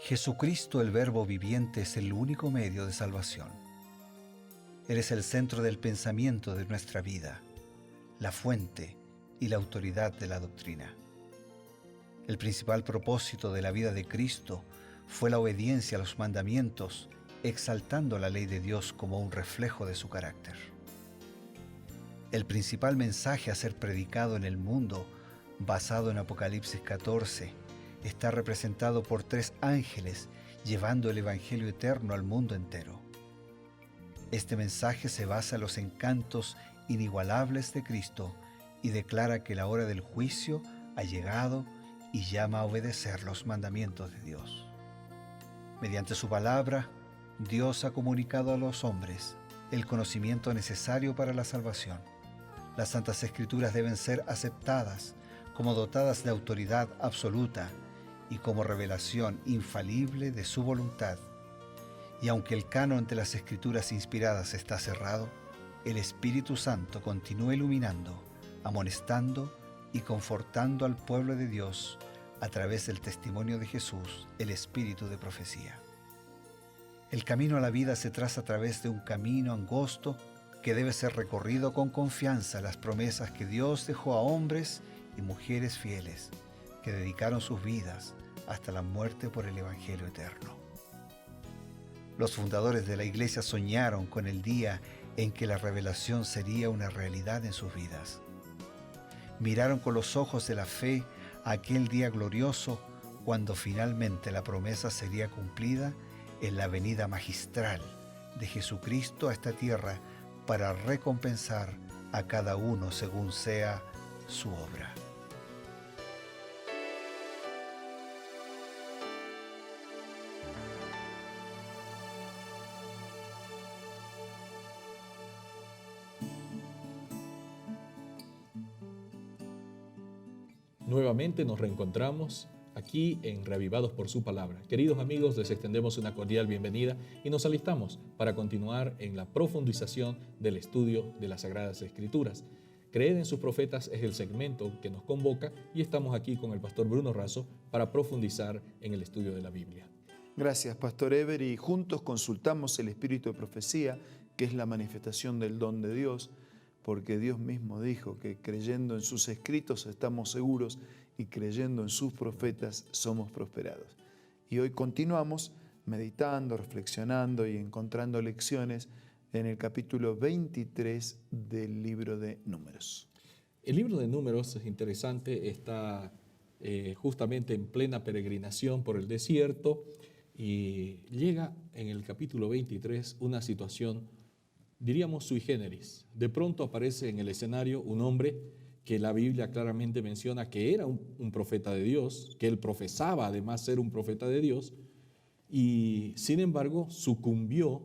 Jesucristo, el Verbo viviente, es el único medio de salvación. Él es el centro del pensamiento de nuestra vida, la fuente y la autoridad de la doctrina. El principal propósito de la vida de Cristo fue la obediencia a los mandamientos, exaltando la ley de Dios como un reflejo de su carácter. El principal mensaje a ser predicado en el mundo, basado en Apocalipsis 14, está representado por 3 ángeles llevando el Evangelio eterno al mundo entero. Este mensaje se basa en los encantos inigualables de Cristo y declara que la hora del juicio ha llegado y llama a obedecer los mandamientos de Dios. Mediante su palabra, Dios ha comunicado a los hombres el conocimiento necesario para la salvación. Las Santas Escrituras deben ser aceptadas como dotadas de autoridad absoluta y como revelación infalible de su voluntad. Y aunque el canon de las Escrituras inspiradas está cerrado, el Espíritu Santo continúa iluminando, amonestando y confortando al pueblo de Dios a través del testimonio de Jesús, el Espíritu de profecía. El camino a la vida se traza a través de un camino angosto que debe ser recorrido con confianza, las promesas que Dios dejó a hombres y mujeres fieles que dedicaron sus vidas hasta la muerte por el Evangelio eterno. Los fundadores de la Iglesia soñaron con el día en que la revelación sería una realidad en sus vidas. Miraron con los ojos de la fe a aquel día glorioso cuando finalmente la promesa sería cumplida en la venida magistral de Jesucristo a esta tierra para recompensar a cada uno según sea su obra. Nuevamente nos reencontramos aquí en Reavivados por su Palabra. Queridos amigos, les extendemos una cordial bienvenida y nos alistamos para continuar en la profundización del estudio de las Sagradas Escrituras. Creed en sus profetas es el segmento que nos convoca y estamos aquí con el pastor Bruno Razo para profundizar en el estudio de la Biblia. Gracias, Pastor Ever, y juntos consultamos el espíritu de profecía, que es la manifestación del don de Dios, porque Dios mismo dijo que creyendo en sus escritos estamos seguros y creyendo en sus profetas somos prosperados. Y hoy continuamos meditando, reflexionando y encontrando lecciones en el capítulo 23 del libro de Números. El libro de Números es interesante, está justamente en plena peregrinación por el desierto y llega en el capítulo 23 una situación, diríamos sui generis. De pronto aparece en el escenario un hombre que la Biblia claramente menciona que era un profeta de Dios, que él profesaba además ser un profeta de Dios, y sin embargo sucumbió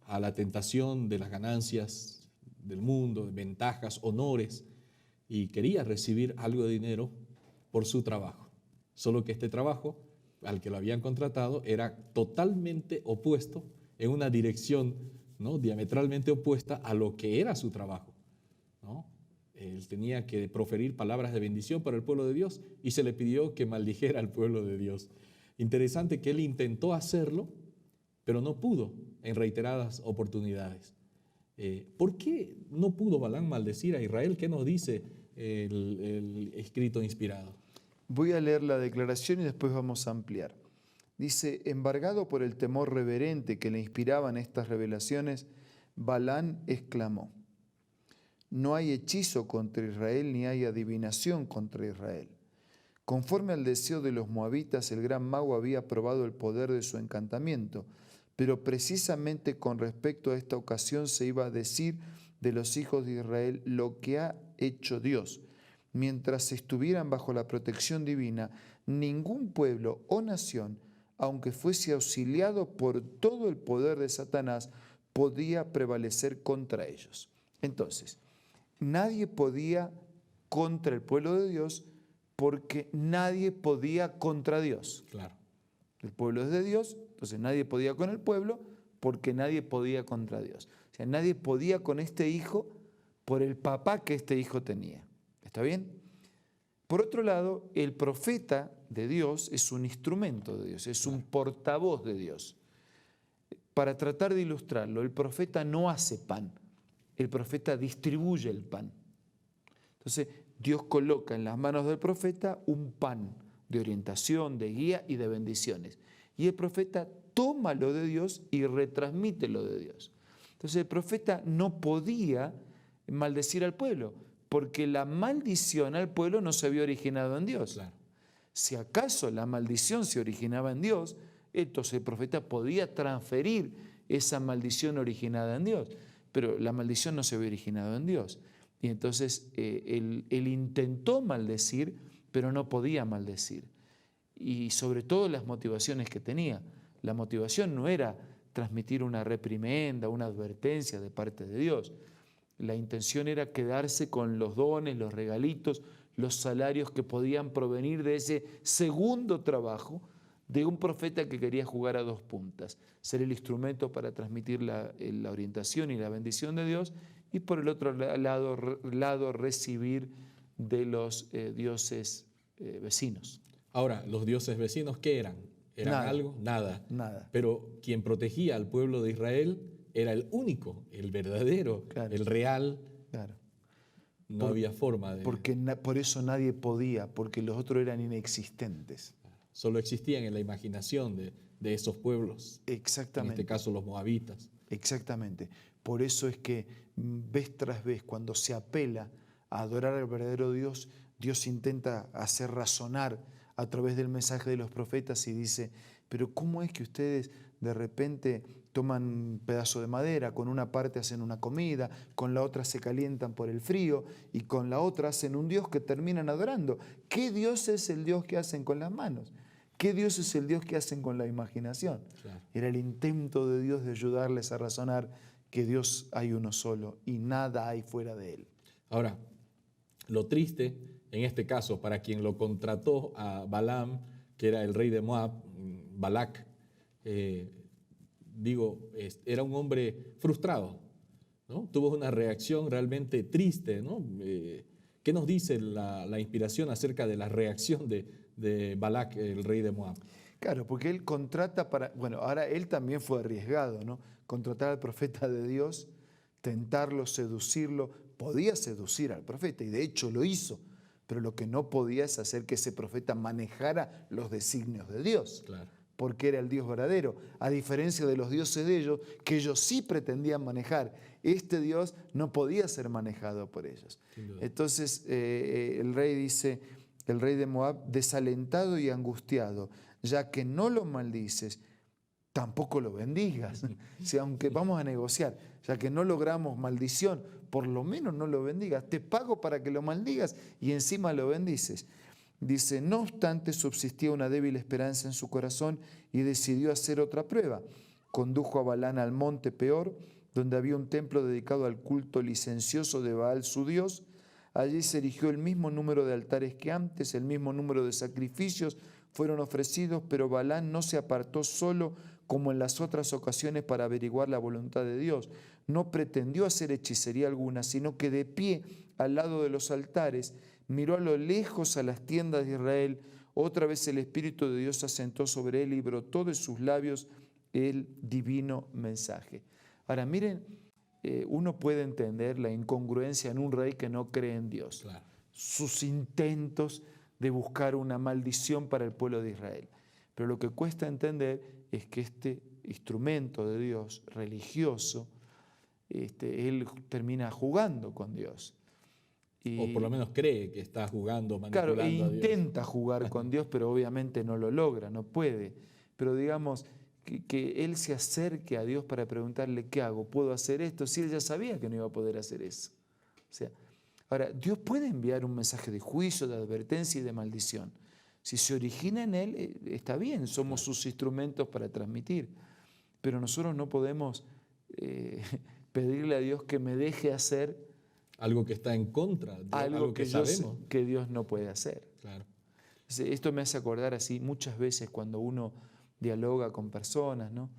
a la tentación de las ganancias del mundo, de ventajas, honores, y quería recibir algo de dinero por su trabajo. Solo que este trabajo al que lo habían contratado era totalmente opuesto, en una dirección, ¿no?, diametralmente opuesta a lo que era su trabajo, ¿no? Él tenía que proferir palabras de bendición para el pueblo de Dios y se le pidió que maldijera al pueblo de Dios. Interesante que él intentó hacerlo, pero no pudo en reiteradas oportunidades. ¿Por qué no pudo Balaam maldecir a Israel? ¿Qué nos dice el escrito inspirado? Voy a leer la declaración y después vamos a ampliar. Dice: embargado por el temor reverente que le inspiraban estas revelaciones, Balaam exclamó: no hay hechizo contra Israel ni hay adivinación contra Israel. Conforme al deseo de los moabitas, el gran mago había probado el poder de su encantamiento, pero precisamente con respecto a esta ocasión se iba a decir de los hijos de Israel lo que ha hecho Dios. Mientras estuvieran bajo la protección divina, ningún pueblo o nación, aunque fuese auxiliado por todo el poder de Satanás, podía prevalecer contra ellos. Entonces, nadie podía contra el pueblo de Dios porque nadie podía contra Dios. Claro. El pueblo es de Dios, entonces nadie podía con el pueblo porque nadie podía contra Dios. O sea, nadie podía con este hijo por el papá que este hijo tenía. ¿Está bien? Por otro lado, el profeta de Dios es un instrumento de Dios, es un portavoz de Dios. Para tratar de ilustrarlo, el profeta no hace pan, el profeta distribuye el pan. Entonces, Dios coloca en las manos del profeta un pan de orientación, de guía y de bendiciones. Y el profeta toma lo de Dios y retransmite lo de Dios. Entonces, el profeta no podía maldecir al pueblo, porque la maldición al pueblo no se había originado en Dios. Claro. Si acaso la maldición se originaba en Dios, entonces el profeta podía transferir esa maldición originada en Dios, pero la maldición no se había originado en Dios. Y entonces él intentó maldecir, pero no podía maldecir. Y sobre todo las motivaciones que tenía. La motivación no era transmitir una reprimenda, una advertencia de parte de Dios. La intención era quedarse con los dones, los regalitos, los salarios que podían provenir de ese segundo trabajo de un profeta que quería jugar a dos puntas, ser el instrumento para transmitir la orientación y la bendición de Dios, y por el otro lado recibir de los dioses vecinos. Ahora, los dioses vecinos, ¿qué eran? ¿Eran Nada. algo? Nada. Nada. Pero quien protegía al pueblo de Israel era el único, el verdadero, Claro. el real. Claro. No había forma de... Por eso nadie podía, porque los otros eran inexistentes. Solo existían en la imaginación de esos pueblos. Exactamente. En este caso los moabitas. Exactamente. Por eso es que vez tras vez, cuando se apela a adorar al verdadero Dios, Dios intenta hacer razonar a través del mensaje de los profetas y dice, pero ¿cómo es que ustedes de repente toman un pedazo de madera, con una parte hacen una comida, con la otra se calientan por el frío y con la otra hacen un Dios que terminan adorando? ¿Qué Dios es el Dios que hacen con las manos? ¿Qué Dios es el Dios que hacen con la imaginación? Claro. Era el intento de Dios de ayudarles a razonar que Dios hay uno solo y nada hay fuera de Él. Ahora, lo triste en este caso, para quien lo contrató a Balaam, que era el rey de Moab, Balac, era un hombre frustrado, ¿no? Tuvo una reacción realmente triste, ¿no? ¿Qué nos dice la inspiración acerca de la reacción de Balac, el rey de Moab? Claro, porque él contrata ahora él también fue arriesgado, ¿no? Contratar al profeta de Dios, tentarlo, seducirlo. Podía seducir al profeta y de hecho lo hizo, pero lo que no podía es hacer que ese profeta manejara los designios de Dios. Claro. Porque era el Dios verdadero, a diferencia de los dioses de ellos, que ellos sí pretendían manejar. Este Dios no podía ser manejado por ellos. Entonces el rey dice, el rey de Moab, desalentado y angustiado, ya que no lo maldices, tampoco lo bendigas. O sea, aunque vamos a negociar, ya que no logramos maldición, por lo menos no lo bendigas. Te pago para que lo maldigas y encima lo bendices. Dice, no obstante, subsistía una débil esperanza en su corazón y decidió hacer otra prueba. Condujo a Balán al monte Peor, donde había un templo dedicado al culto licencioso de Baal, su dios. Allí se erigió el mismo número de altares que antes, el mismo número de sacrificios fueron ofrecidos, pero Balán no se apartó solo como en las otras ocasiones para averiguar la voluntad de Dios. No pretendió hacer hechicería alguna, sino que de pie al lado de los altares miró a lo lejos a las tiendas de Israel. Otra vez el Espíritu de Dios se asentó sobre él y brotó de sus labios el divino mensaje. Ahora miren, uno puede entender la incongruencia en un rey que no cree en Dios. Claro. Sus intentos de buscar una maldición para el pueblo de Israel. Pero lo que cuesta entender es que este instrumento de Dios religioso, él termina jugando con Dios. O por lo menos cree que está jugando, manipulando claro, a Dios. intenta jugar con Dios, pero obviamente no lo logra, no puede. Pero digamos que él se acerque a Dios para preguntarle, ¿qué hago? ¿Puedo hacer esto? Si él ya sabía que no iba a poder hacer eso. O sea, ahora, Dios puede enviar un mensaje de juicio, de advertencia y de maldición. Si se origina en Él, está bien, somos sus instrumentos para transmitir. Pero nosotros no podemos pedirle a Dios que me deje hacer algo que está en contra de algo que sabemos que Dios no puede hacer. Claro. Esto me hace acordar así muchas veces cuando uno dialoga con personas, ¿no?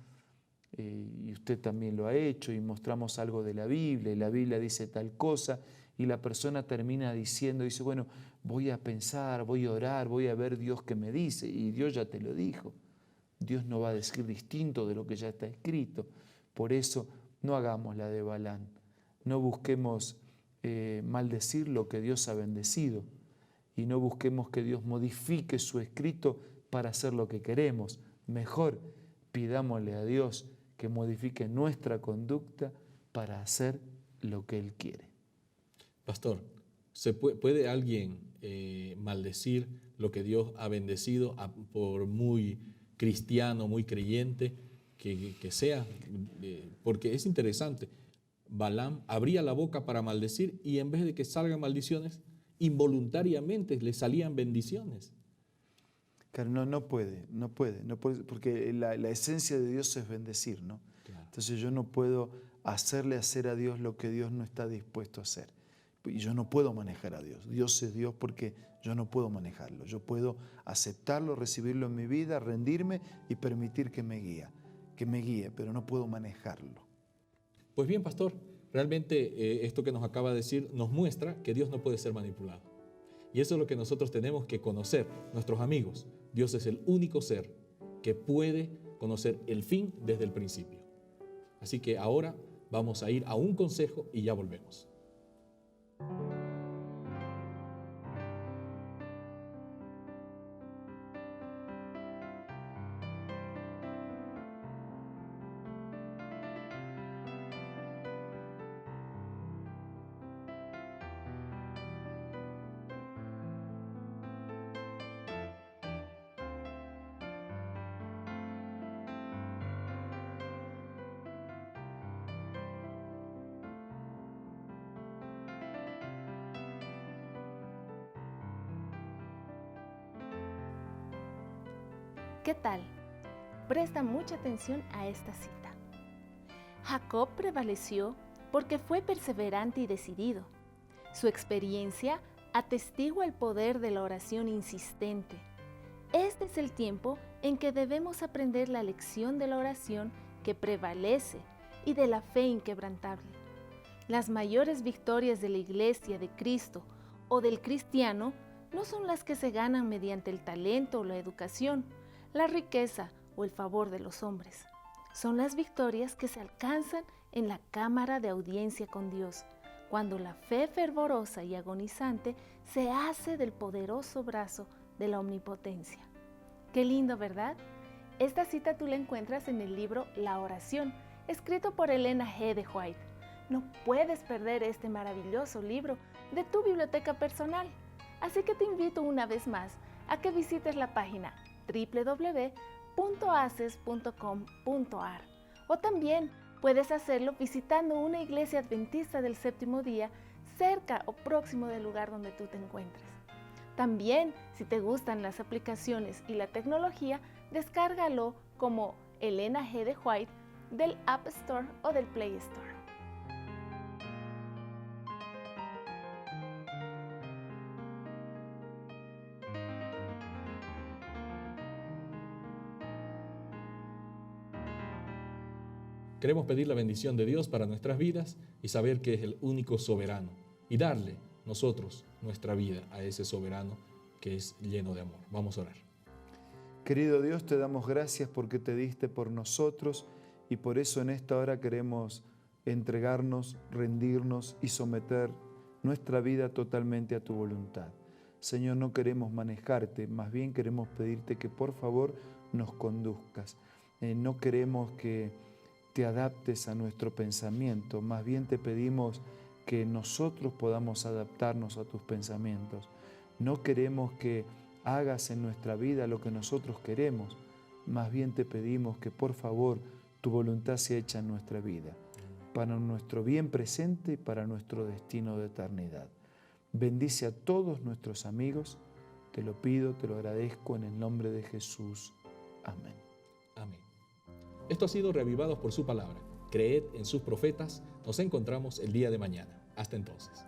Y usted también lo ha hecho y mostramos algo de la Biblia y la Biblia dice tal cosa y la persona termina diciendo, dice, bueno, voy a pensar, voy a orar, voy a ver Dios qué me dice, y Dios ya te lo dijo. Dios no va a decir distinto de lo que ya está escrito. Por eso no hagamos la de Balán, no busquemos maldecir lo que Dios ha bendecido y no busquemos que Dios modifique su escrito para hacer lo que queremos. Mejor pidámosle a Dios que modifique nuestra conducta para hacer lo que Él quiere. Pastor, ¿puede alguien maldecir lo que Dios ha bendecido por muy cristiano, muy creyente que sea? Porque es interesante. Balaam abría la boca para maldecir y en vez de que salgan maldiciones, involuntariamente le salían bendiciones. Claro, no puede, porque la esencia de Dios es bendecir, ¿no? Claro. Entonces yo no puedo hacerle hacer a Dios lo que Dios no está dispuesto a hacer. Y yo no puedo manejar a Dios. Dios es Dios porque yo no puedo manejarlo. Yo puedo aceptarlo, recibirlo en mi vida, rendirme y permitir que me guíe, pero no puedo manejarlo. Pues bien, pastor, realmente esto que nos acaba de decir nos muestra que Dios no puede ser manipulado. Y eso es lo que nosotros tenemos que conocer, nuestros amigos. Dios es el único ser que puede conocer el fin desde el principio. Así que ahora vamos a ir a un consejo y ya volvemos. ¿Qué tal? Presta mucha atención a esta cita. Jacob prevaleció porque fue perseverante y decidido. Su experiencia atestigua el poder de la oración insistente. Este es el tiempo en que debemos aprender la lección de la oración que prevalece y de la fe inquebrantable. Las mayores victorias de la Iglesia de Cristo o del cristiano no son las que se ganan mediante el talento o la educación, la riqueza o el favor de los hombres. Son las victorias que se alcanzan en la cámara de audiencia con Dios, cuando la fe fervorosa y agonizante se hace del poderoso brazo de la omnipotencia. Qué lindo, ¿verdad? Esta cita tú la encuentras en el libro La Oración, escrito por Elena G. de White. No puedes perder este maravilloso libro de tu biblioteca personal. Así que te invito una vez más a que visites la página www.aces.com.ar o también puedes hacerlo visitando una iglesia adventista del séptimo día cerca o próximo del lugar donde tú te encuentres. También, si te gustan las aplicaciones y la tecnología, descárgalo como Elena G. de White del App Store o del Play Store. Queremos pedir la bendición de Dios para nuestras vidas y saber que es el único soberano y darle nosotros nuestra vida a ese soberano que es lleno de amor. Vamos a orar. Querido Dios, te damos gracias porque te diste por nosotros y por eso en esta hora queremos entregarnos, rendirnos y someter nuestra vida totalmente a tu voluntad. Señor, no queremos manejarte, más bien queremos pedirte que por favor nos conduzcas. No queremos que te adaptes a nuestro pensamiento, más bien te pedimos que nosotros podamos adaptarnos a tus pensamientos. No queremos que hagas en nuestra vida lo que nosotros queremos, más bien te pedimos que por favor tu voluntad sea hecha en nuestra vida, para nuestro bien presente y para nuestro destino de eternidad. Bendice a todos nuestros amigos, te lo pido, te lo agradezco en el nombre de Jesús. Amén. Amén. Esto ha sido Reavivados por su palabra. Creed en sus profetas. Nos encontramos el día de mañana. Hasta entonces.